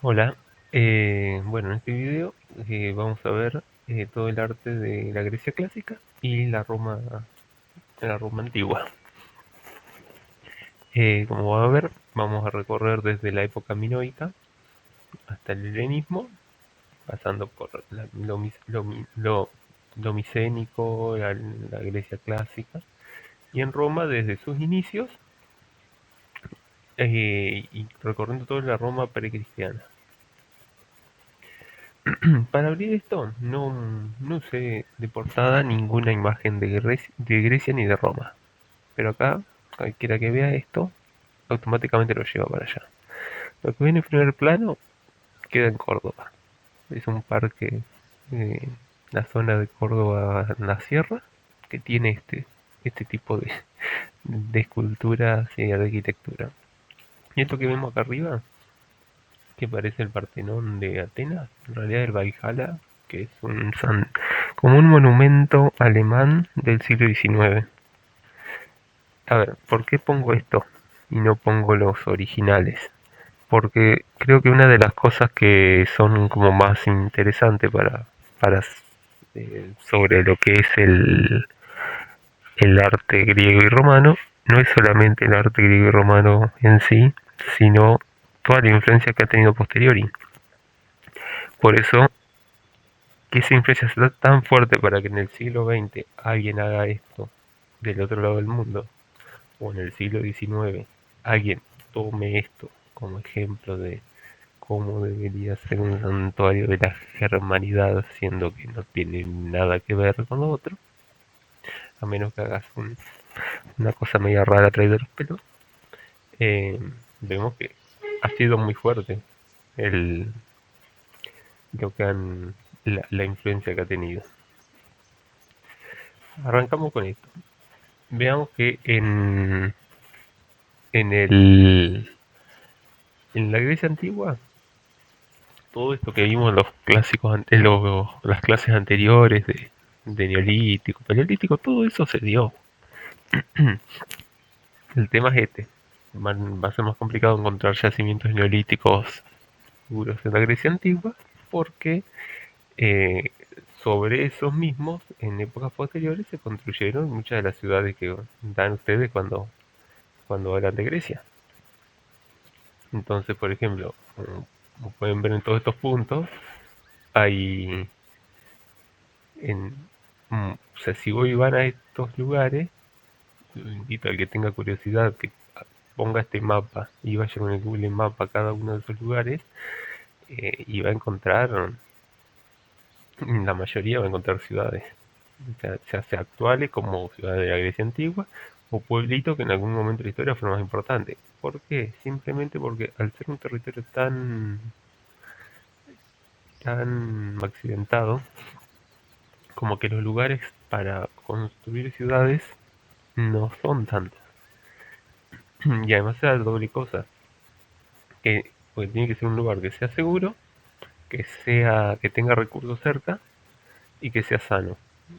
Hola, bueno, en este video vamos a ver todo el arte de la Grecia clásica y la Roma antigua. Como van a ver, vamos a recorrer desde la época minoica hasta el helenismo, pasando por lo micénico, la Grecia clásica, y en Roma desde sus inicios y recorriendo toda la Roma precristiana. Para abrir esto, no usé de portada ninguna imagen de Grecia ni de Roma. Pero acá, cualquiera que vea esto, automáticamente lo lleva para allá. Lo que viene en primer plano queda en Córdoba. Es un parque, eh, la zona de Córdoba en la sierra, que tiene este tipo de esculturas y de arquitectura. Y esto que vemos acá arriba, que parece el Partenón de Atenas, en realidad el Valhalla, que es como un monumento alemán del siglo XIX. A ver, ¿por qué pongo esto y no pongo los originales? Porque creo que una de las cosas que son como más interesantes para sobre lo que es el arte griego y romano, no es solamente el arte griego y romano en sí, sino toda la influencia que ha tenido posteriori. Por eso que esa influencia sea tan fuerte para que en el siglo XX alguien haga esto del otro lado del mundo, o en el siglo XIX alguien tome esto como ejemplo de cómo debería ser un santuario de la germanidad, siendo que no tiene nada que ver con lo otro, a menos que hagas una cosa media rara traída de los pelos, eh, vemos que ha sido muy fuerte el, lo que han, la influencia que ha tenido. Arrancamos con esto. Veamos que en en la Grecia antigua, todo esto que vimos en los clásicos, las clases anteriores de neolítico, paleolítico, todo eso se dio. El tema es este. Va a ser más complicado encontrar yacimientos neolíticos seguros en la Grecia antigua porque eh, sobre esos mismos, en épocas posteriores, se construyeron muchas de las ciudades que dan ustedes cuando hablan de Grecia. Entonces, por ejemplo, como pueden ver en todos estos puntos, hay en, o sea, si voy y van a estos lugares, invito al que tenga curiosidad que ponga este mapa y vaya con el Google Mapa a cada uno de esos lugares y va a encontrar, la mayoría va a encontrar ciudades, ya sea actuales como ciudades de la Grecia antigua o pueblitos que en algún momento de la historia fueron más importantes. ¿Por qué? Simplemente porque al ser un territorio tan accidentado, como que los lugares para construir ciudades no son tantos. Y además se da doble cosa, que porque tiene que ser un lugar que sea seguro, que tenga recursos cerca y que sea sano.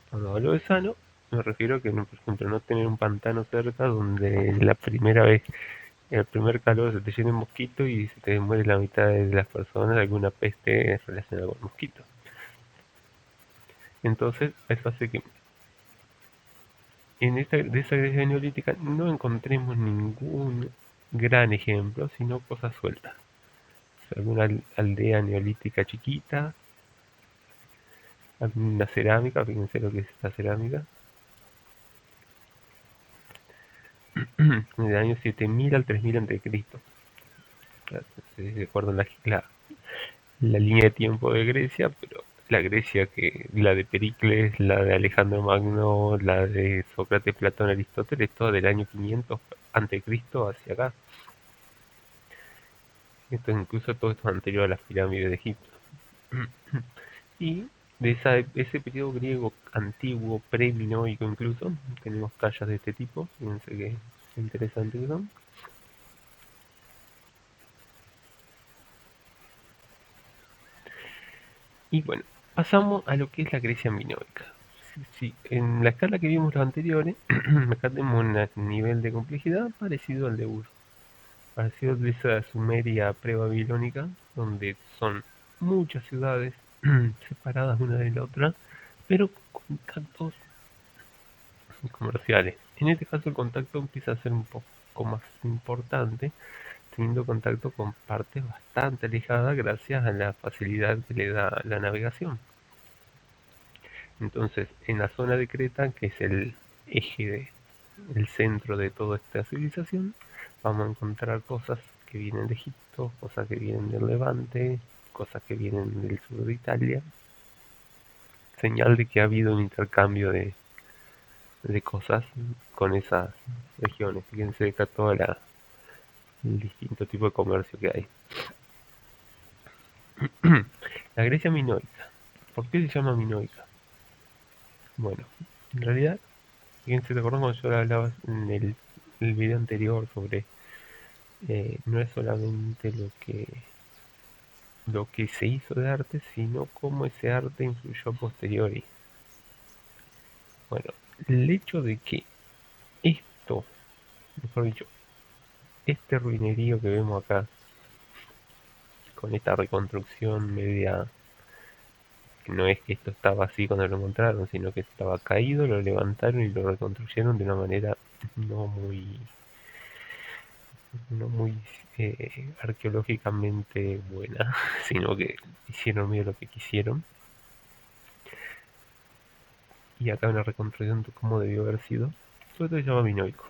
Cuando hablo de sano, me refiero a que, por ejemplo, no tener un pantano cerca donde la primera vez, el primer calor se te llene de mosquito y se te muere la mitad de las personas de alguna peste relacionada con mosquitos. Entonces, eso hace que de esa Grecia neolítica no encontremos ningún gran ejemplo, sino cosas sueltas. Alguna aldea neolítica chiquita, alguna cerámica, fíjense lo que es esta cerámica, del año 7000 al 3000 a.C. De acuerdo a la línea de tiempo de Grecia, pero la Grecia la de Pericles, la de Alejandro Magno, la de Sócrates, Platón, Aristóteles, toda del año 500 a.C. hacia acá. Esto incluso todo esto es anterior a las pirámides de Egipto. Y de ese periodo griego antiguo, preminoico incluso, tenemos tallas de este tipo, fíjense que interesantes que son. Y bueno, pasamos a lo que es la Grecia minoica. Sí, en la escala que vimos los anteriores, acá tenemos un nivel de complejidad parecido al de Ur, parecido al de esa Sumeria pre-babilónica, donde son muchas ciudades separadas una de la otra, pero con contactos comerciales. En este caso el contacto empieza a ser un poco más importante, teniendo contacto con partes bastante alejadas gracias a la facilidad que le da la navegación. Entonces, en la zona de Creta, que es el eje el centro de toda esta civilización, vamos a encontrar cosas que vienen de Egipto, cosas que vienen del Levante, cosas que vienen del sur de Italia, señal de que ha habido un intercambio de cosas con esas regiones. Fíjense acá todo el distinto tipo de comercio que hay. La Grecia minoica. ¿Por qué se llama minoica? Bueno, en realidad, fíjense, ¿te acuerdas cuando yo hablaba en el video anterior sobre no es solamente lo que se hizo de arte, sino cómo ese arte influyó a posteriori? Bueno, el hecho de que esto, mejor dicho, este ruinerío que vemos acá, con esta reconstrucción media, que no es que esto estaba así cuando lo encontraron, sino que estaba caído, lo levantaron y lo reconstruyeron de una manera no muy, no muy arqueológicamente buena, sino que hicieron medio lo que quisieron. Y acá una reconstrucción de cómo debió haber sido. Todo esto se llama minoico.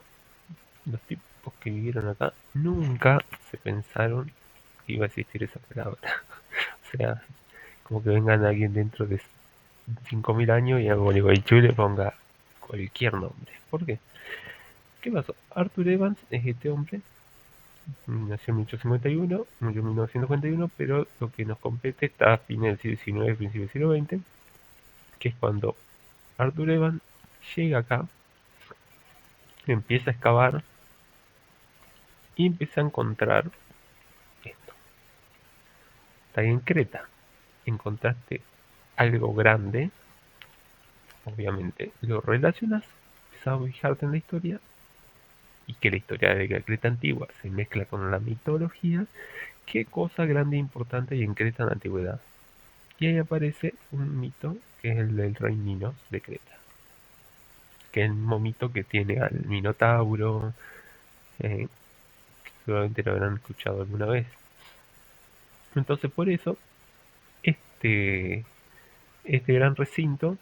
Los tipos que vivieron acá nunca se pensaron que iba a existir esa palabra. O sea, como que vengan alguien dentro de 5000 años y a Gualeguaychú le ponga cualquier nombre. ¿Por qué? ¿Qué pasó? Arthur Evans es este hombre, nació en 1851, murió en 1951, pero lo que nos compete está a fines del siglo XIX, principio del siglo XX, que es cuando Arthur Evans llega acá, empieza a excavar y empieza a encontrar esto. Está ahí en Creta, encontraste algo grande, obviamente lo relacionas, empiezas a fijarte en la historia y que la historia de la Creta antigua se mezcla con la mitología. ¿Qué cosa grande e importante hay en Creta en la antigüedad? Y ahí aparece un mito que es el del rey Minos de Creta, que es el mismo mito que tiene al Minotauro, eh, seguramente lo habrán escuchado alguna vez. Entonces por eso este, este gran recinto,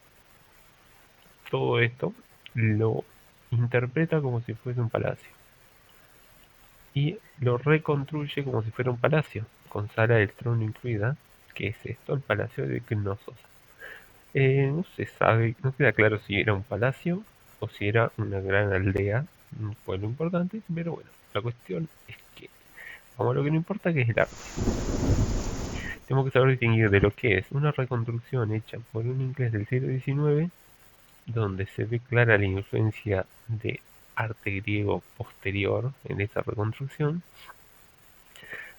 todo esto, lo interpreta como si fuese un palacio y lo reconstruye como si fuera un palacio, con sala del trono incluida, que es esto, el palacio de Knossos. No se sabe, no queda claro si era un palacio o si era una gran aldea, un pueblo importante, pero bueno, la cuestión es que, vamos a lo que no importa, que es el arte. Tenemos que saber distinguir de lo que es una reconstrucción hecha por un inglés del siglo XIX, donde se ve clara la influencia de arte griego posterior en esa reconstrucción,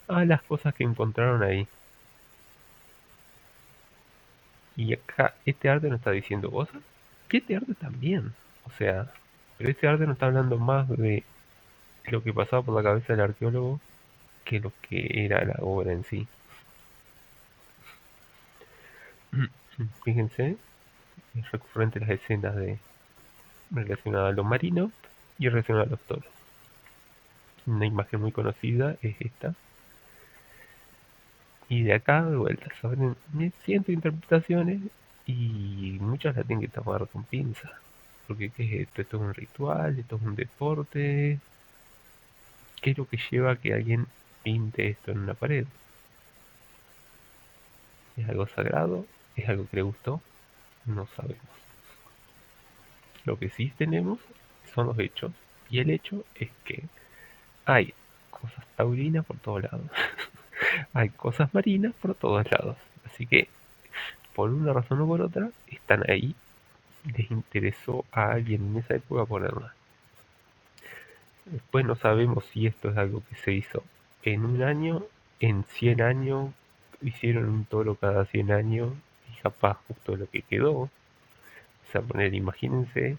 a las cosas que encontraron ahí. Y acá este arte no está diciendo cosas que este arte también. O sea, pero este arte no está hablando más de lo que pasaba por la cabeza del arqueólogo que lo que era la obra en sí. Fíjense, es recurrente las escenas de relacionadas a los marinos y relacionadas a los toros. Una imagen muy conocida es esta. Y de acá, de vuelta, se abren cientos de interpretaciones y muchas la tienen que tomar con pinza. Porque ¿qué es esto? Esto es un ritual, esto es un deporte. ¿Qué es lo que lleva a que alguien pinte esto en una pared? ¿Es algo sagrado? ¿Es algo que le gustó? No sabemos. Lo que sí tenemos son los hechos. Y el hecho es que hay cosas taurinas por todos lados. Hay cosas marinas por todos lados. Así que, por una razón o por otra, están ahí. Les interesó a alguien en esa época ponerlas. Después no sabemos si esto es algo que se hizo en un año, en 100 años, hicieron un toro cada 100 años y capaz justo lo que quedó. O sea, poner, imagínense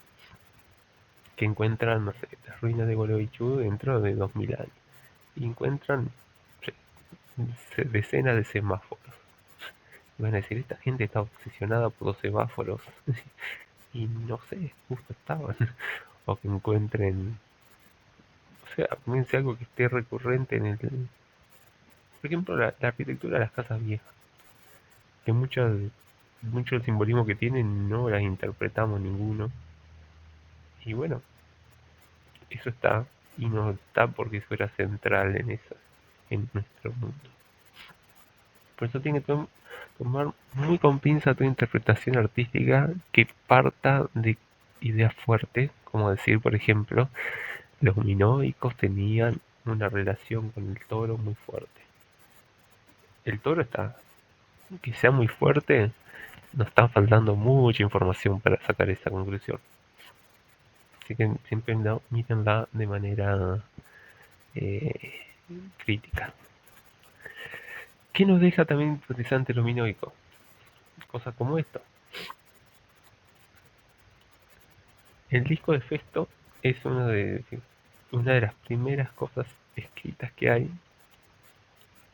que encuentran, no sé, las ruinas de Gualeguaychú dentro de 2000 años. Y encuentran, no sé, decenas de semáforos. Y van a decir, esta gente está obsesionada por los semáforos. Y no sé, justo estaban. O que encuentren, o sea, piense algo que esté recurrente en el... Por ejemplo, la arquitectura de las casas viejas, que mucho del simbolismo que tienen no las interpretamos ninguno. Y bueno, eso está, y no está porque fuera central en eso, en nuestro mundo. Por eso tiene que tomar muy con pinza tu interpretación artística que parta de ideas fuertes, como decir, por ejemplo, los minoicos tenían una relación con el toro muy fuerte. El toro está, que sea muy fuerte, nos está faltando mucha información para sacar esa conclusión. Así que siempre mírenla de manera eh, crítica. ¿Qué nos deja también interesante lo minoico? Cosas como esto. El disco de Festo es una de las primeras cosas escritas que hay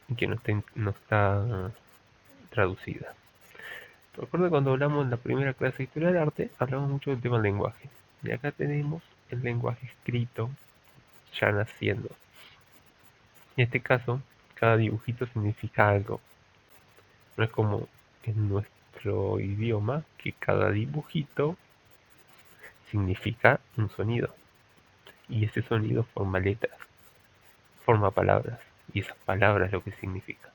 y que no está traducida. Recuerdo cuando hablamos en la primera clase de historia del arte, hablamos mucho del tema del lenguaje. Y acá tenemos el lenguaje escrito ya naciendo. En este caso, cada dibujito significa algo. No es como en nuestro idioma que cada dibujito significa un sonido. Y ese sonido forma letras, forma palabras. Y esas palabras es lo que significa.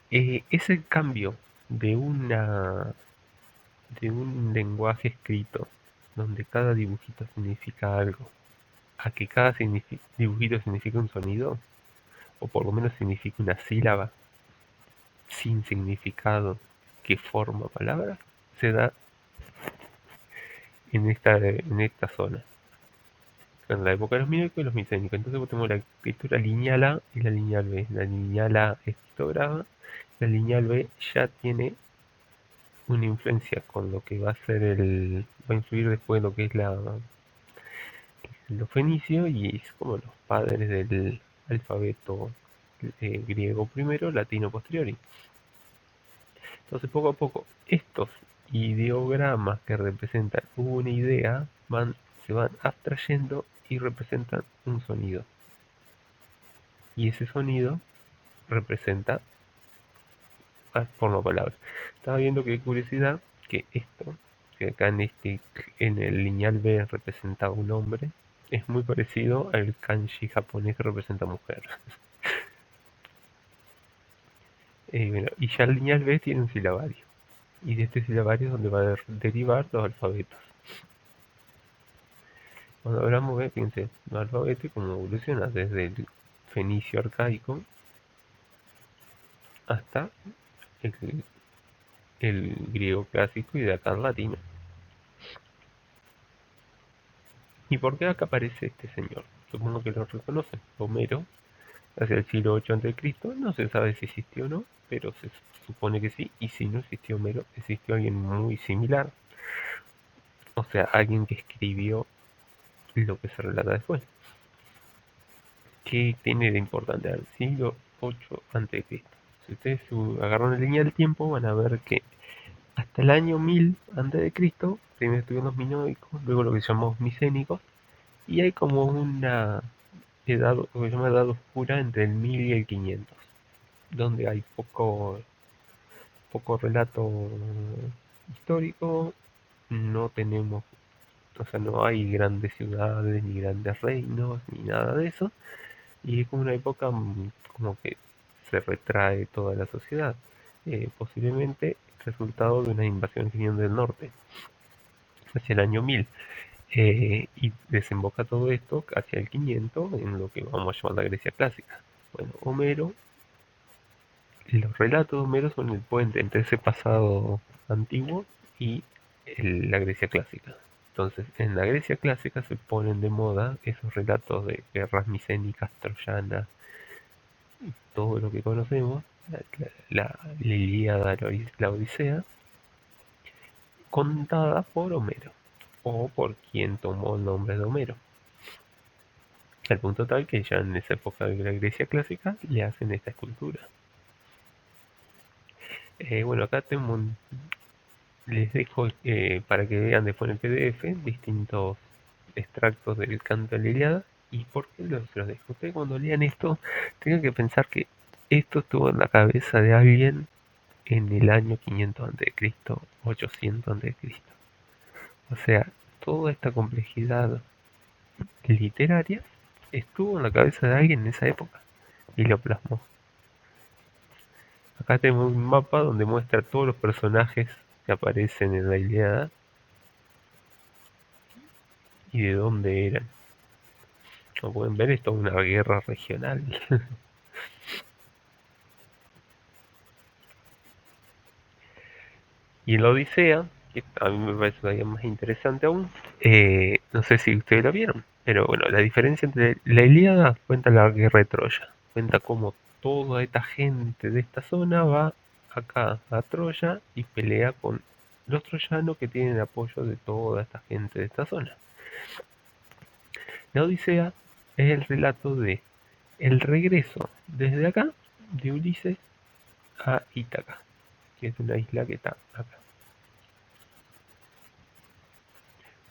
Ese cambio de de un lenguaje escrito donde cada dibujito significa algo a que cada dibujito significa un sonido o por lo menos significa una sílaba sin significado que forma palabra se da en esta zona en la época de los minoicos y los micénicos. Entonces tenemos la escritura lineal A y la lineal B. La lineal A es pictograma, la lineal B ya tiene una influencia con lo que va a ser va a influir después lo que es los fenicios y es como los padres del alfabeto griego primero, latino posteriori. Entonces poco a poco estos ideogramas que representan una idea se van abstrayendo y representan un sonido. Y ese sonido representa forma palabras. Estaba viendo qué curiosidad que esto, que acá en el lineal B representa un hombre, es muy parecido al kanji japonés que representa mujer. Bueno, y ya el lineal B tiene un silabario. Y de este silabario es donde va a derivar los alfabetos. Cuando hablamos de, fíjense, los alfabetos y cómo evoluciona desde el fenicio arcaico hasta el, el griego clásico y de acá al latino. ¿Y por qué acá aparece este señor? Supongo que lo reconocen. Homero, hacia el siglo 8 a.C., no se sabe si existió o no, pero se supone que sí. Y si no existió Homero, existió alguien muy similar. O sea, alguien que escribió lo que se relata después. ¿Qué tiene de importante al siglo 8 a.C.? Si ustedes agarran la línea del tiempo, van a ver que hasta el año 1000 a.C., primero estuvieron los minoicos, luego lo que llamamos micénicos, y hay como una edad, lo que se llama edad oscura entre el 1000 y el 500, donde hay poco relato histórico, no tenemos, o sea, no hay grandes ciudades, ni grandes reinos, ni nada de eso, y es como una época como que se retrae toda la sociedad, posiblemente resultado de una invasión que vinieron del norte, hacia el año 1000. Y desemboca todo esto hacia el 500 en lo que vamos a llamar la Grecia clásica. Bueno, Homero, los relatos de Homero son el puente entre ese pasado antiguo y la Grecia clásica. Entonces, en la Grecia clásica se ponen de moda esos relatos de guerras micénicas, troyanas, todo lo que conocemos, la Ilíada, la Odisea, contada por Homero o por quien tomó el nombre de Homero. al punto tal que ya en esa época de la Grecia clásica le hacen esta escultura. Bueno, acá tengo les dejo para que vean después en el PDF distintos extractos del canto de la Ilíada. ¿Y por qué los dejo? Ustedes cuando lean esto tengan que pensar que esto estuvo en la cabeza de alguien en el año 500 a.C., 800 a.C. O sea, toda esta complejidad literaria estuvo en la cabeza de alguien en esa época y lo plasmó. Acá tenemos un mapa donde muestra todos los personajes que aparecen en la Ilíada y de dónde eran. Como pueden ver, esto es una guerra regional. Y en la Odisea, que a mí me parece todavía más interesante aún, no sé si ustedes lo vieron, pero bueno, la diferencia entre la Ilíada cuenta la guerra de Troya, cuenta cómo toda esta gente de esta zona va acá a Troya y pelea con los troyanos que tienen apoyo de toda esta gente de esta zona. La Odisea es el relato de el regreso desde acá de Ulises a Ítaca, que es una isla que está acá,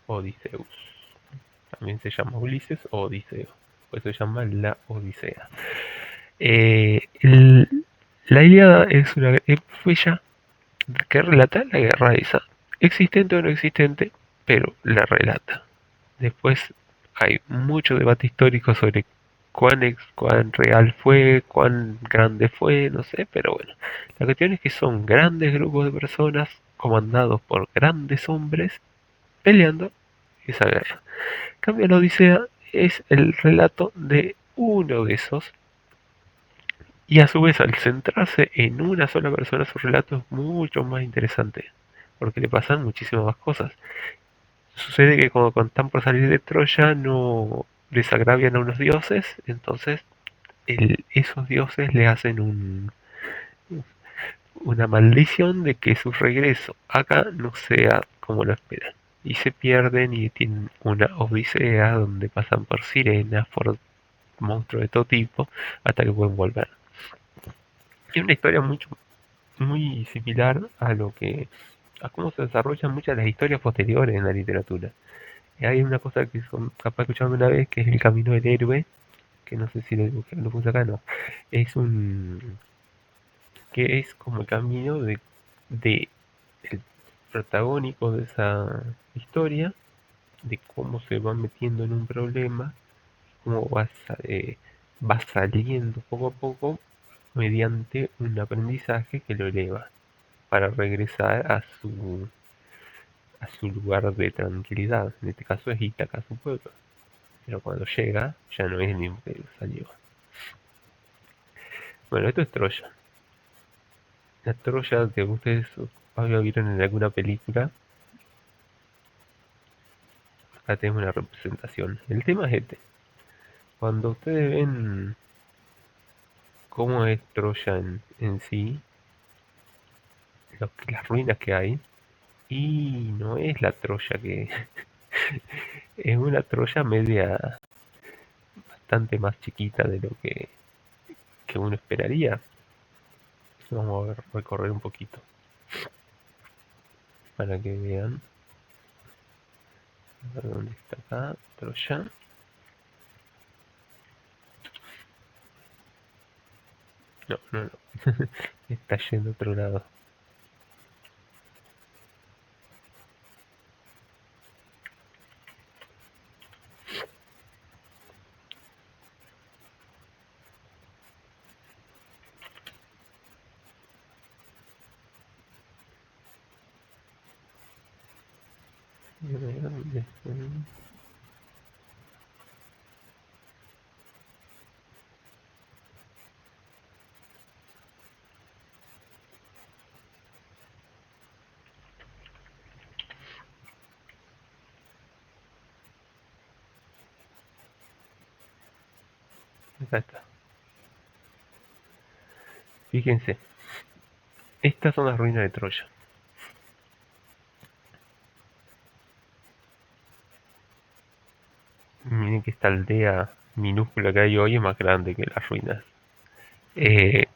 Odiseus. También se llama Ulises o Odiseo, por eso se llama la Odisea. Eh, el- la Ilíada es una epopeya que relata la guerra esa, existente o no existente, pero la relata. Después hay mucho debate histórico sobre cuán real fue, cuán grande fue, no sé, pero bueno. La cuestión es que son grandes grupos de personas comandados por grandes hombres peleando esa guerra. En cambio, la Odisea es el relato de uno de esos, y a su vez, al centrarse en una sola persona, su relato es mucho más interesante, porque le pasan muchísimas más cosas. Sucede que cuando están por salir de Troya no desagravian a unos dioses, entonces esos dioses le hacen una maldición de que su regreso acá no sea como lo esperan. Y se pierden y tienen una odisea donde pasan por sirenas, por monstruos de todo tipo, hasta que pueden volver. Es una historia muy similar a cómo se desarrollan muchas de las historias posteriores en la literatura. Hay una cosa que son capaz de escucharme una vez, que es el camino del héroe, que no sé si lo puse acá, no. Es un que es como el camino de el protagónico de esa historia, de cómo se va metiendo en un problema, cómo va saliendo poco a poco mediante un aprendizaje que lo eleva para regresar a su lugar de tranquilidad. En este caso es Ítaca, su pueblo. Pero cuando llega, ya no es el mismo que salió. Bueno, esto es Troya. La Troya que ustedes vieron en alguna película, acá tenemos una representación. El tema es este. Cuando ustedes ven cómo es Troya en sí, las ruinas que hay, y no es la Troya que... es una Troya media bastante más chiquita de lo que uno esperaría. Vamos a ver, recorrer un poquito para que vean. A ver dónde está acá, Troya. No, no, no. Está yendo a otro lado. ¿Dónde está? Acá está. Fíjense, estas son las ruinas de Troya. Miren que esta aldea minúscula que hay hoy es más grande que las ruinas. Eh,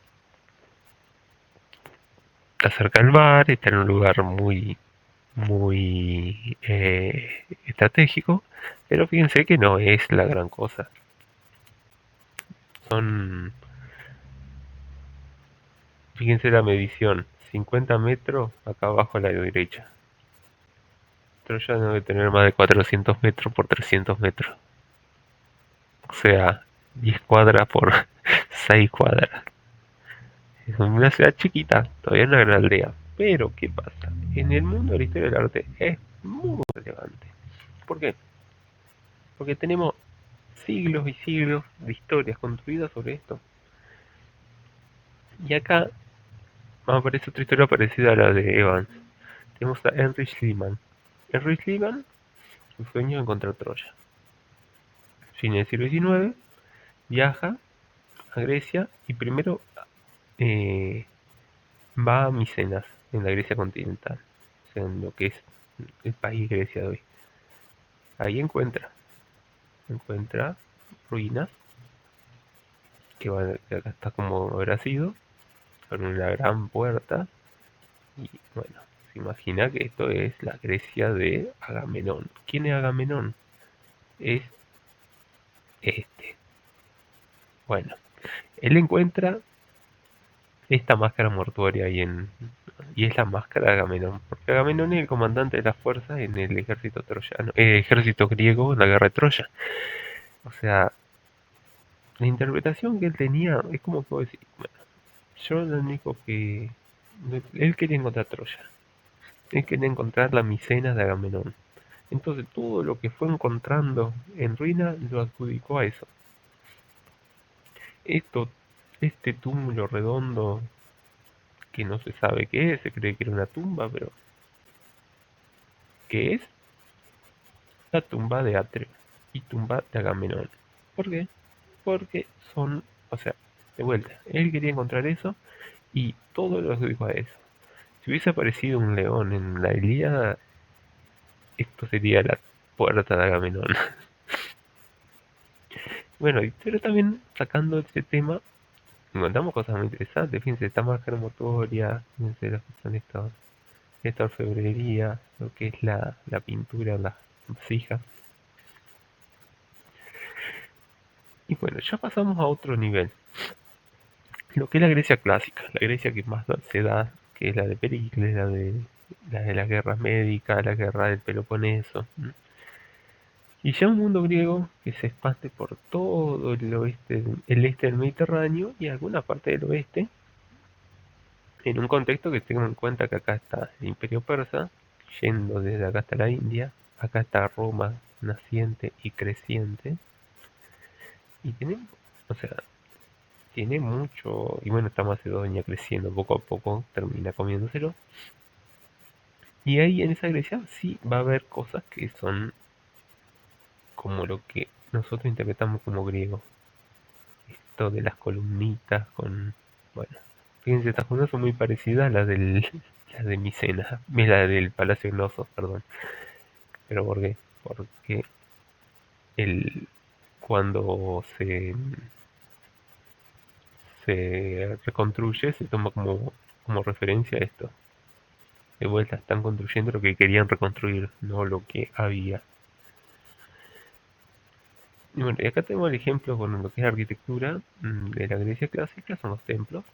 Está cerca del mar, está en un lugar muy estratégico, pero fíjense que no es la gran cosa. Son, fíjense la medición, 50 metros acá abajo a la derecha. Troya no debe tener más de 400 metros por 300 metros. O sea, 10 cuadras por 6 cuadras. Es una ciudad chiquita, todavía no es una gran aldea. Pero, ¿qué pasa? En el mundo de la historia del arte es muy relevante. ¿Por qué? Porque tenemos siglos y siglos de historias construidas sobre esto. Y acá aparece otra historia parecida a la de Evans. Tenemos a Henry Schliemann. Henry Schliemann, su sueño es encontrar Troya. Fin del siglo XIX, viaja a Grecia y primero eh, va a Micenas, en la Grecia continental, o sea, en lo que es el país Grecia de hoy. Ahí encuentra ruinas, que acá está como habrá sido, con una gran puerta. Y bueno, se imagina que esto es la Grecia de Agamenón. ¿Quién es Agamenón? Es este. Bueno, él encuentra esta máscara mortuoria y es la máscara de Agamenón, porque Agamenón es el comandante de las fuerzas en el ejército troyano, ejército griego en la guerra de Troya. O sea, la interpretación que él tenía es como puedo decir, bueno, yo lo único que él quería encontrar Troya, él quería encontrar la Micenas de Agamenón. Entonces todo lo que fue encontrando en ruina lo adjudicó a eso. Esto, este túmulo redondo que no se sabe qué es, se cree que era una tumba, pero ¿qué es? La tumba de Atreo y tumba de Agamenón. ¿Por qué? Porque son, o sea, de vuelta, él quería encontrar eso y todo lo adjudicó a eso. Si hubiese aparecido un león en la Ilíada, esto sería la puerta de Agamenón. Bueno, pero también sacando este tema, encontramos cosas muy interesantes. Fíjense, esta máscara mortuoria, fíjense lo que son esta orfebrería, lo que es la pintura en las vasijas. Y bueno, ya pasamos a otro nivel. Lo que es la Grecia clásica, la Grecia que más se da, que es la de Pericles, la de las guerras médicas, la guerra del Peloponeso. Y ya un mundo griego que se expande por todo el este del Mediterráneo y alguna parte del oeste, en un contexto que tengan en cuenta que acá está el Imperio Persa, yendo desde acá hasta la India, acá está Roma naciente y creciente, y tenemos, o sea, tiene mucho, y bueno, está Macedonia creciendo poco a poco, termina comiéndoselo, y ahí en esa Grecia sí va a haber cosas que son como lo que nosotros interpretamos como griego, esto de las columnitas con, bueno, fíjense, estas columnas son muy parecidas a las las de Micenas, la del Palacio de Knossos, perdón. ¿Pero por qué? Porque el, cuando se reconstruye se toma como referencia a esto. De vuelta están construyendo lo que querían reconstruir, no lo que había. Y bueno, y acá tenemos el ejemplo con lo que es arquitectura de la Grecia clásica, son los templos.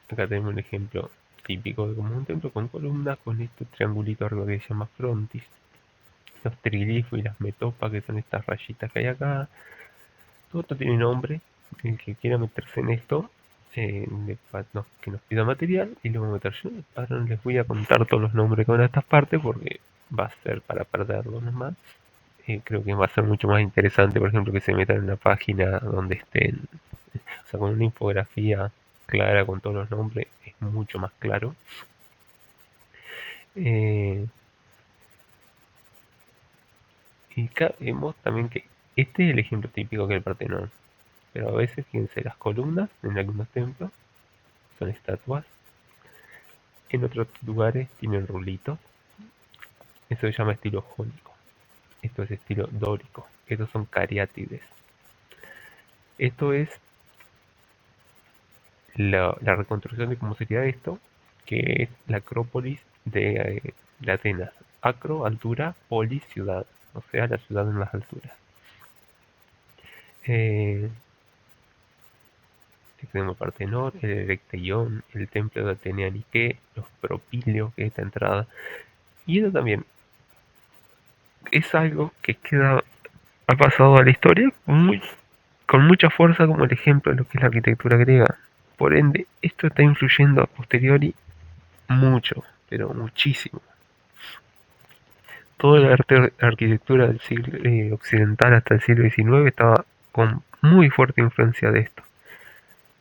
Acá tenemos un ejemplo típico de como un templo con columnas, con este triangulito arriba que se llama frontis, los triglifos y las metopas, que son estas rayitas que hay acá. Todo esto tiene nombre. El que quiera meterse en esto, que nos pida material y lo voy a meter yo. Ahora no les voy a contar todos los nombres con estas partes porque va a ser para perderlos nomás. Creo que va a ser mucho más interesante, por ejemplo, que se metan en una página donde estén, o sea, con una infografía clara con todos los nombres, es mucho más claro. Eh, y acá vemos también que este es el ejemplo típico que es el Partenón. Pero a veces, fíjense, las columnas en algunos templos son estatuas, en otros lugares tienen rulitos. Eso se llama estilo jónico. Esto es estilo dórico. Estos son cariátides. Esto es la reconstrucción de cómo sería esto, que es la Acrópolis de Atenas. Acro, altura, polis, ciudad. O sea, la ciudad en las alturas. Eh, tenemos el Partenón, el Erecteión, el templo de Atenea Nike, los Propilios, que es esta entrada. Y eso también es algo que ha pasado a la historia con mucha fuerza como el ejemplo de lo que es la arquitectura griega. Por ende, esto está influyendo a posteriori mucho, pero muchísimo. Toda la arquitectura del siglo occidental hasta el siglo XIX estaba con muy fuerte influencia de esto.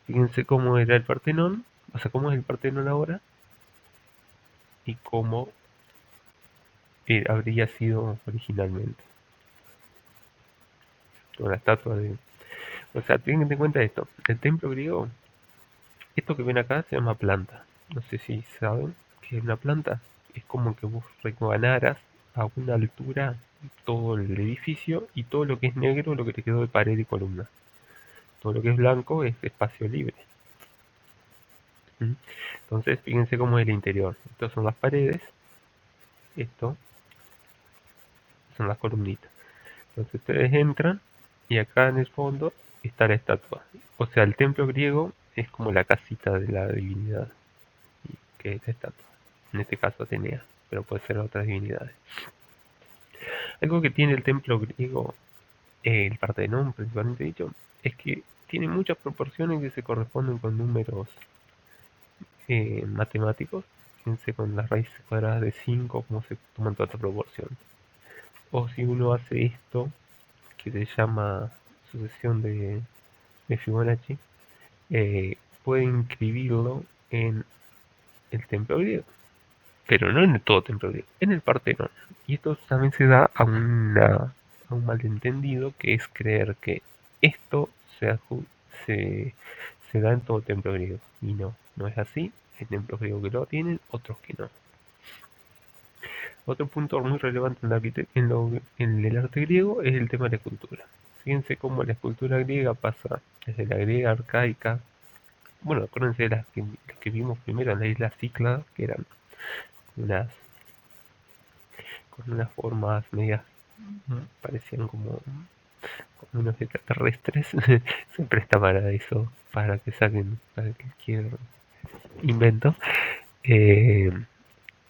Fíjense cómo era el Partenón, o sea, cómo es el Partenón ahora y cómo habría sido originalmente. Con la estatua de... O sea, tengan en cuenta esto. El templo griego, esto que ven acá se llama planta. No sé si saben que es una planta. Es como que vos rebanaras a una altura todo el edificio y todo lo que es negro lo que te quedó de pared y columna. Todo lo que es blanco es espacio libre. ¿Mm? Entonces, fíjense cómo es el interior. Estas son las paredes, esto son las columnitas. Entonces ustedes entran y acá en el fondo está la estatua. O sea, el templo griego es como la casita de la divinidad, que es la estatua. En este caso Atenea, pero puede ser otras divinidades. Algo que tiene el templo griego, el Partenón principalmente dicho, es que tiene muchas proporciones que se corresponden con números matemáticos. Fíjense con las raíces cuadradas de 5 cómo se toman toda esta proporción. O si uno hace esto, que se llama sucesión de Fibonacci, puede inscribirlo en el templo griego, pero no en todo templo griego, en el Partenón. Y esto también se da a un malentendido, que es creer que esto se, se da en todo templo griego. Y no, no es así. Hay templos griegos que lo tienen, otros que no. Otro punto muy relevante en el arte griego es el tema de la escultura. Fíjense cómo la escultura griega pasa desde la griega arcaica. Bueno, acuérdense de las que vimos primero en la isla Cíclada, que eran unas con unas formas medias, parecían como unos extraterrestres. Se presta para eso, para que saquen para cualquier invento. Eh,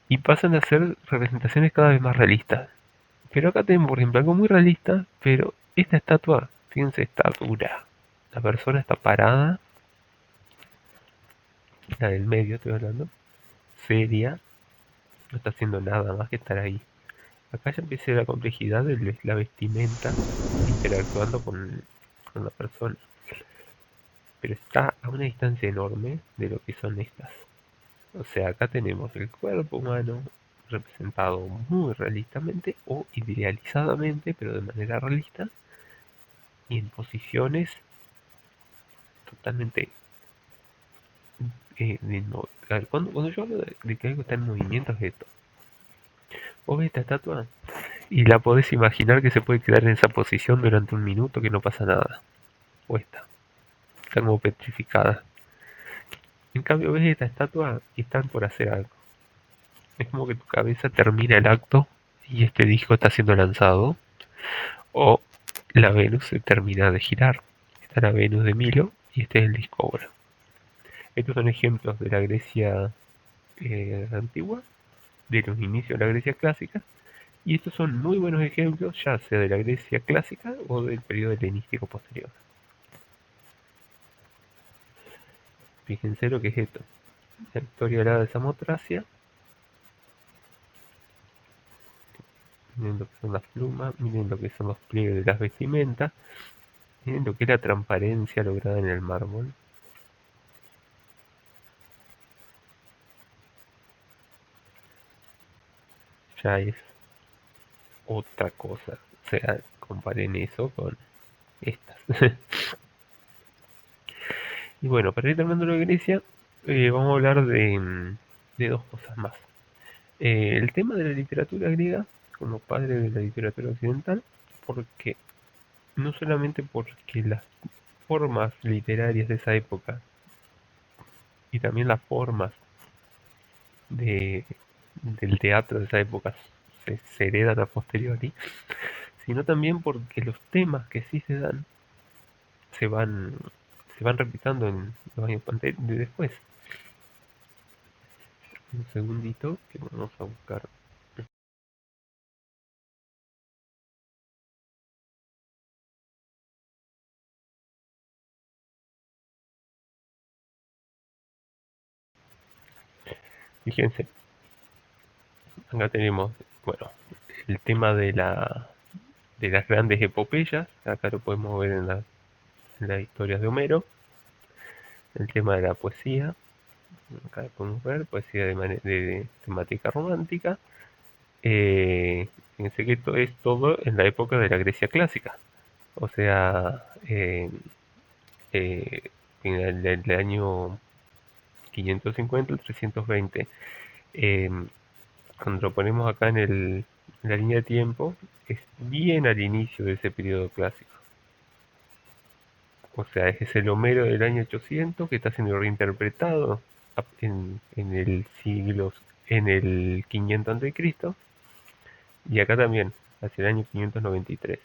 y pasan a ser representaciones cada vez más realistas. Pero acá tenemos, por ejemplo, algo muy realista, pero esta estatua, fíjense, está dura. La persona está parada, la del medio estoy hablando, seria, no está haciendo nada más que estar ahí. Acá ya empieza la complejidad de la vestimenta interactuando con la persona. Pero está a una distancia enorme de lo que son estas. O sea, acá tenemos el cuerpo humano representado muy realistamente o idealizadamente, pero de manera realista, y en posiciones totalmente a ver, cuando yo hablo de que algo está en movimiento es esto. Vos ves esta estatua y la podés imaginar que se puede quedar en esa posición durante un minuto que no pasa nada. O está como petrificada. En cambio ves esta estatua y están por hacer algo. Es como que tu cabeza termina el acto y este disco está siendo lanzado. O la Venus se termina de girar. Está la Venus de Milo y este es el disco ahora. Estos son ejemplos de la Grecia antigua, de los inicios de la Grecia clásica, y estos son muy buenos ejemplos, ya sea de la Grecia clásica o del periodo helenístico posterior. Fíjense lo que es esto. La historia de la Samotracia. Miren lo que son las plumas, miren lo que son los pliegues de las vestimentas, miren lo que es la transparencia lograda en el mármol. Ya es otra cosa. O sea, comparen eso con estas. Y bueno, para ir terminando la Grecia, vamos a hablar de dos cosas más. El tema de la literatura griega, como padre de la literatura occidental, porque no solamente porque las formas literarias de esa época y también las formas de, del teatro de esa época se heredan a posteriori, sino también porque los temas que sí se dan se van, se van repitiendo en los años de después. Un segundito que vamos a buscar. Fíjense, acá tenemos, bueno, el tema de las grandes epopeyas, acá lo podemos ver en las historias de Homero, el tema de la poesía, acá lo podemos ver, poesía de temática romántica, fíjense que esto es todo en la época de la Grecia clásica, o sea, eh, en el año 550 al 320. Eh, Cuando lo ponemos acá en la línea de tiempo, es bien al inicio de ese periodo clásico. O sea, es el Homero del año 800 que está siendo reinterpretado en el siglo, en el 500 a.C. Y acá también, hacia el año 593.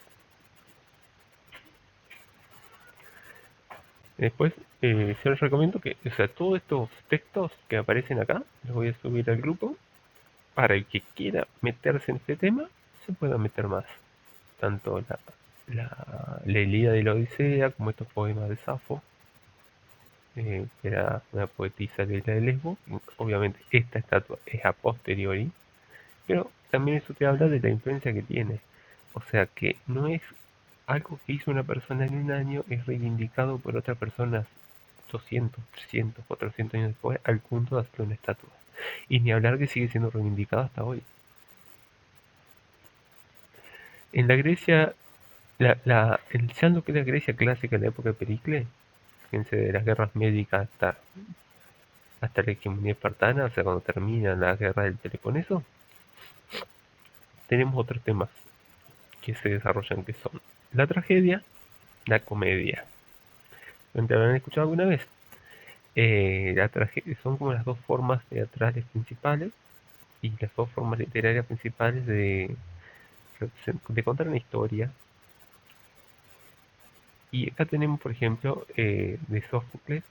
Después, yo les recomiendo que, o sea, todos estos textos que aparecen acá, los voy a subir al grupo para el que quiera meterse en este tema, se pueda meter más. Tanto la Ilíada y la Odisea, como estos poemas de Safo, que era una poetisa de la isla de Lesbos. Obviamente esta estatua es a posteriori, pero también eso te habla de la influencia que tiene. O sea que no es algo que hizo una persona en un año, es reivindicado por otra persona 200, 300, 400 años después, al punto de hacer una estatua. Y ni hablar que sigue siendo reivindicado hasta hoy. En la Grecia, ya lo que es la Grecia clásica en la época de Pericles, fíjense, de las guerras médicas hasta la hegemonía espartana, o sea, cuando termina la guerra del Peloponeso, tenemos otros temas que se desarrollan que son la tragedia, la comedia. ¿Te habrán escuchado alguna vez? La tragedia son como las dos formas teatrales principales y las dos formas literarias principales de contar una historia. Y acá tenemos, por ejemplo, de Sófocles,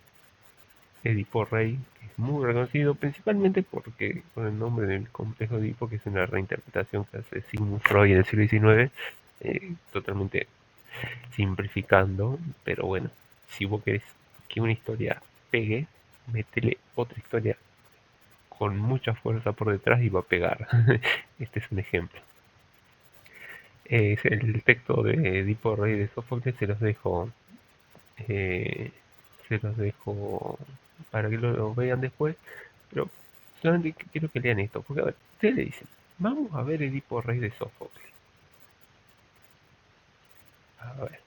Edipo Rey, que es muy reconocido principalmente porque con el nombre del complejo de Edipo, que es una reinterpretación que hace Sigmund Freud en el siglo XIX, totalmente simplificando, pero bueno, si vos querés que una historia pegue, métele otra historia con mucha fuerza por detrás y va a pegar. Este es un ejemplo. Es el texto de Edipo Rey de Sófocles, eh, se los dejo para que lo vean después, pero solamente quiero que lean esto, porque a ver, ustedes le dicen, vamos a ver Edipo Rey de Sófocles. A ver,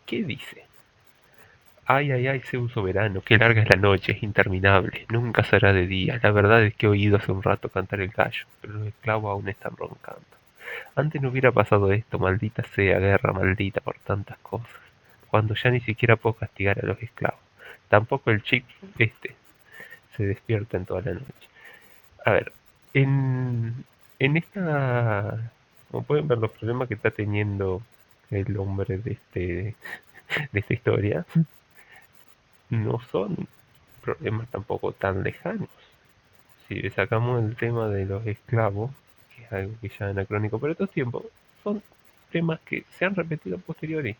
¿qué dice? Ay, ay, ay, Zeus soberano, qué larga es la noche, es interminable, nunca será de día. La verdad es que he oído hace un rato cantar el gallo, pero los esclavos aún están roncando. Antes no hubiera pasado esto, maldita sea, guerra maldita por tantas cosas, cuando ya ni siquiera puedo castigar a los esclavos. Tampoco el chico este se despierta en toda la noche. A ver, en esta, como pueden ver, los problemas que está teniendo el hombre de esta historia no son problemas tampoco tan lejanos. Si le sacamos el tema de los esclavos, que es algo que ya es anacrónico por estos tiempos, son temas que se han repetido a posteriori.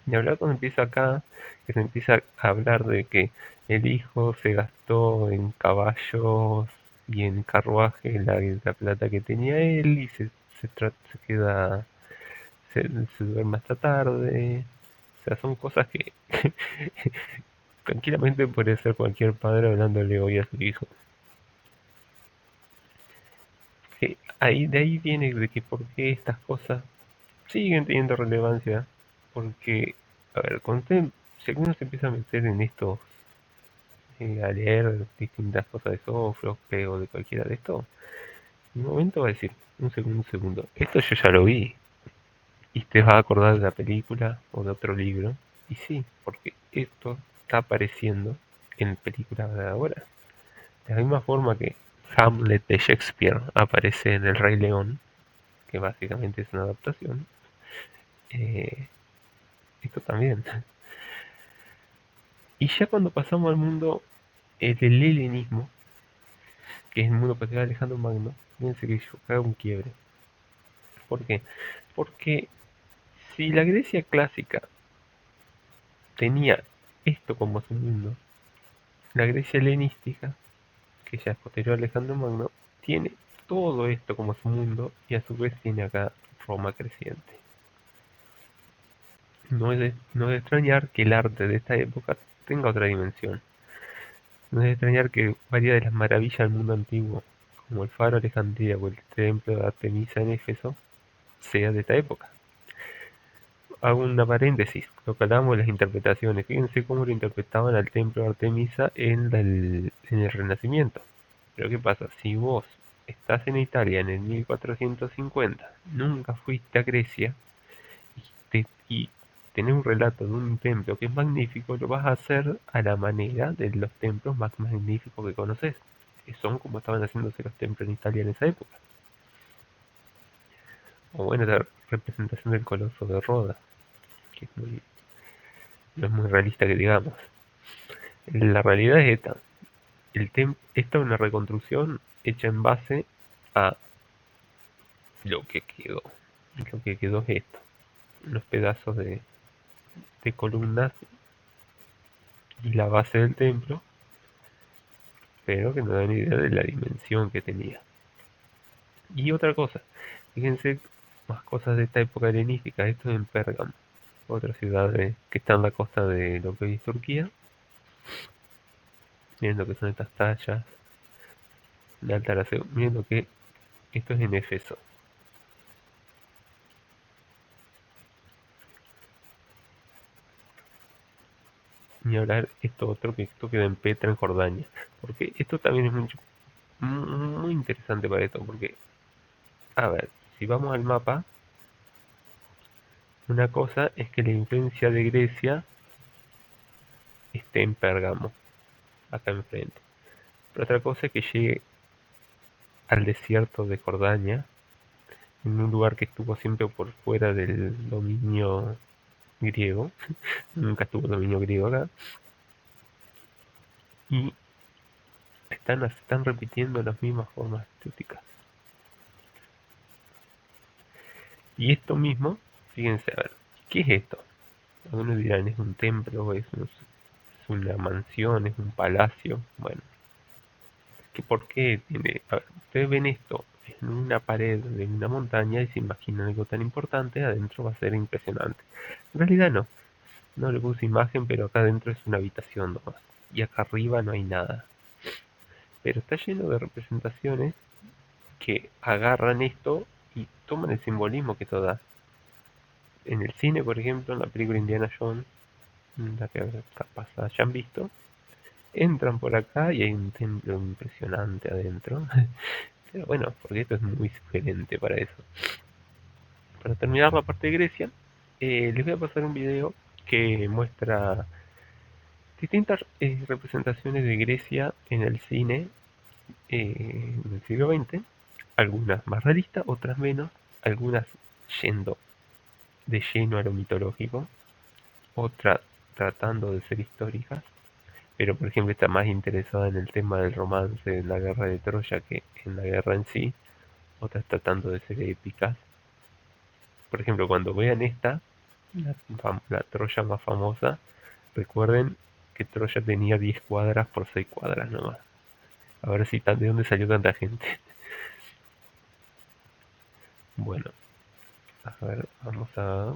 Y hablar cuando empieza acá, que se empieza a hablar de que el hijo se gastó en caballos y en carruaje la plata que tenía él y se queda, se duerme hasta tarde. O sea, son cosas que tranquilamente puede ser cualquier padre hablándole hoy a su hijo. De ahí viene de que por qué estas cosas siguen teniendo relevancia. Porque, a ver, si alguno se empieza a meter en esto, a leer distintas cosas de Sófocles o de cualquiera de estos, En un momento va a decir, un segundo, esto yo ya lo vi. Y te vas a acordar de la película o de otro libro. Y sí, porque esto está apareciendo en películas de ahora. De la misma forma que Hamlet de Shakespeare aparece en El Rey León, que básicamente es una adaptación, eh, esto también. Y ya cuando pasamos al mundo del helenismo, que es el mundo que se va Alejandro Magno, fíjense que yo hago un quiebre. ¿Por qué? Porque si la Grecia clásica tenía esto como su mundo, la Grecia helenística, que ya es posterior a Alejandro Magno, tiene todo esto como su mundo y a su vez tiene acá Roma creciente. No es de extrañar que el arte de esta época tenga otra dimensión. No es de extrañar que varias de las maravillas del mundo antiguo, como el faro de Alejandría o el templo de Artemisa en Éfeso, sea de esta época. Hago una paréntesis, lo que hablábamos de las interpretaciones. Fíjense cómo lo interpretaban al templo de Artemisa en el Renacimiento. Pero ¿qué pasa? Si vos estás en Italia en el 1450, nunca fuiste a Grecia y tenés un relato de un templo que es magnífico, lo vas a hacer a la manera de los templos más magníficos que conoces, que son como estaban haciéndose los templos en Italia en esa época. O bueno, la representación del Coloso de Roda, que no es muy realista que digamos. La realidad es esta. Esta es una reconstrucción hecha en base a lo que quedó. Y lo que quedó es esto. Unos pedazos de columnas y la base del templo, pero que no dan idea de la dimensión que tenía. Y otra cosa, fíjense más cosas de esta época helenística. Esto es en Pérgamo, otra ciudad que está en la costa de lo que hoy es Turquía. Miren lo que son estas tallas de alta graseo. Miren lo que esto es en Éfeso. Ni hablar esto otro, que esto queda en Petra, en Jordania. Porque esto también es muy interesante para esto. Porque, a ver, si vamos al mapa, una cosa es que la influencia de Grecia esté en Pérgamo, acá enfrente. Pero otra cosa es que llegue al desierto de Jordania, en un lugar que estuvo siempre por fuera del dominio griego. Nunca estuvo dominio griego acá. Y están repitiendo las mismas formas estéticas. Y esto mismo, fíjense, a ver, ¿qué es esto? Algunos dirán, ¿es un templo? ¿Es una mansión? ¿Es un palacio? Bueno, ¿por qué tiene? A ver, ustedes ven esto en una pared de una montaña y se imaginan algo tan importante, adentro va a ser impresionante. En realidad no le puse imagen, pero acá adentro es una habitación nomás. Y acá arriba no hay nada. Pero está lleno de representaciones que agarran esto y toman el simbolismo que esto da. En el cine, por ejemplo, en la película Indiana Jones, la que capaz hayan visto, entran por acá y hay un templo impresionante adentro. Pero bueno, porque esto es muy sugerente para eso. Para terminar la parte de Grecia, les voy a pasar un video que muestra distintas representaciones de Grecia en el cine del siglo XX, algunas más realistas, otras menos, algunas yendo de lleno a lo mitológico, otras tratando de ser históricas, pero por ejemplo está más interesada en el tema del romance en la guerra de Troya que en la guerra en sí, otras tratando de ser épicas. Por ejemplo, cuando vean esta, la Troya más famosa, recuerden que Troya tenía 10 cuadras por 6 cuadras nomás. A ver si de dónde salió tanta gente. Bueno, a ver, vamos a...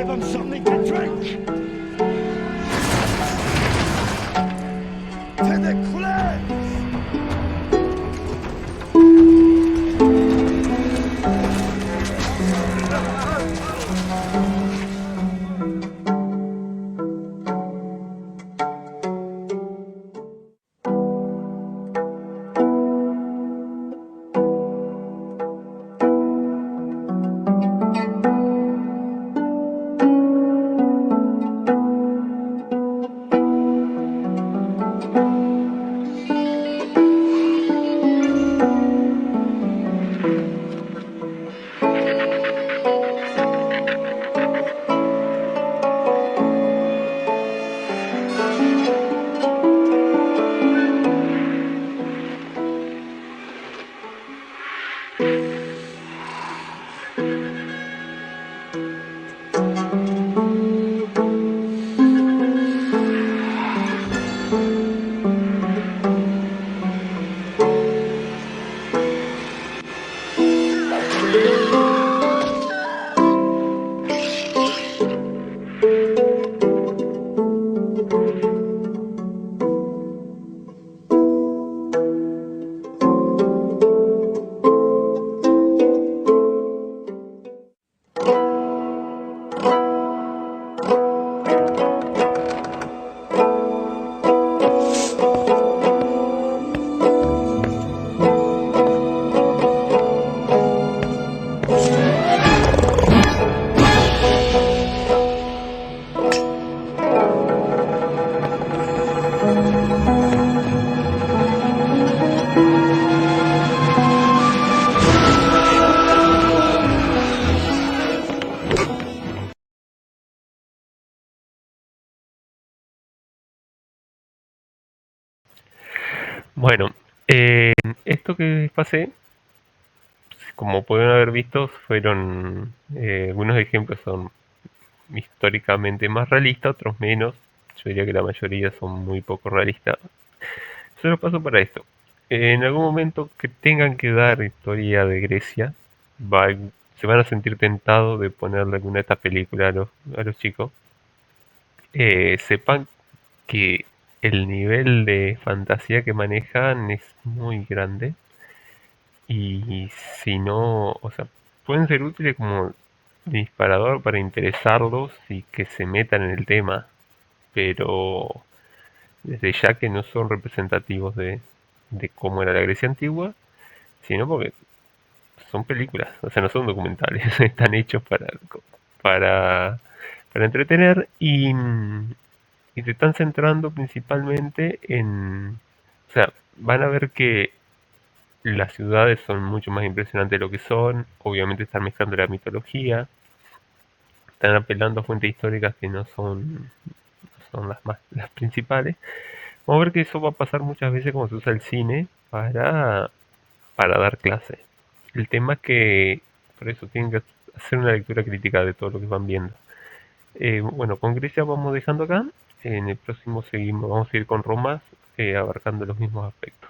give them something to drink! To the cliffs! Bueno, esto que pasé, como pueden haber visto, fueron algunos ejemplos son históricamente más realistas, otros menos. Yo diría que la mayoría son muy poco realistas. Solo paso para esto. En algún momento que tengan que dar historia de Grecia, va- se van a sentir tentados de ponerle alguna de estas películas a los chicos. Sepan que el nivel de fantasía que manejan es muy grande y si no, o sea, pueden ser útiles como disparador para interesarlos y que se metan en el tema, pero desde ya que no son representativos de cómo era la Grecia antigua, sino porque son películas, o sea, no son documentales, están hechos para, para entretener y se están centrando principalmente en, o sea, van a ver que las ciudades son mucho más impresionantes de lo que son, obviamente están mezclando la mitología, están apelando a fuentes históricas que no son las principales. Vamos a ver que eso va a pasar muchas veces como se usa el cine para dar clase. El tema es que por eso tienen que hacer una lectura crítica de todo lo que van viendo. Bueno, con Grecia vamos dejando acá. En el próximo seguimos, vamos a ir con Roma, abarcando los mismos aspectos.